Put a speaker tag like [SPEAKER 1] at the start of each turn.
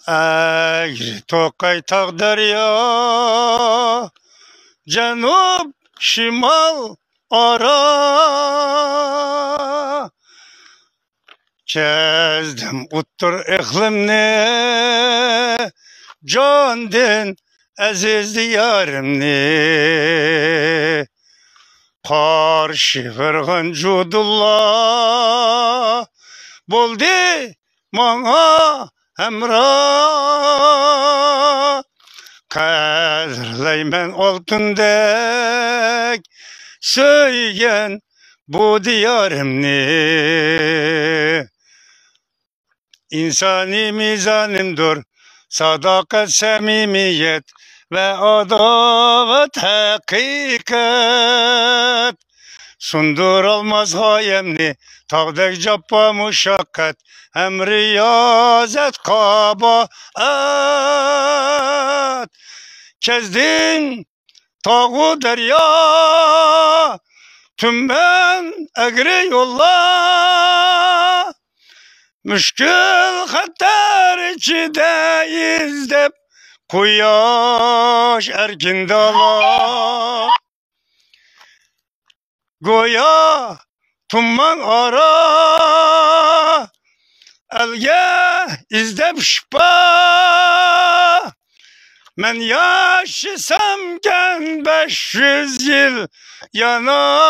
[SPEAKER 1] Egri tokay tağ derya, cenub şimal ara. Kezdim uttur iklimni, candin aziz diyarımni. Karşı vergen cudullah, boldi mana hemrah. Kadirleymen altındek, söygen bu diyarımni. İnsani mizanimdur sadakat, samimiyet ve adalet hakikat. Sundurulmaz hayemni tağdek cappa muşakkat, hem riyazet kabaat. Kezdin tağı derya, tümben egri yolla. Müşkül hatter içinde izdep, kuyaş erkin dala. Goya tumman ara, elge izdep şipa. Men yaşasam gen 500 yıl yana.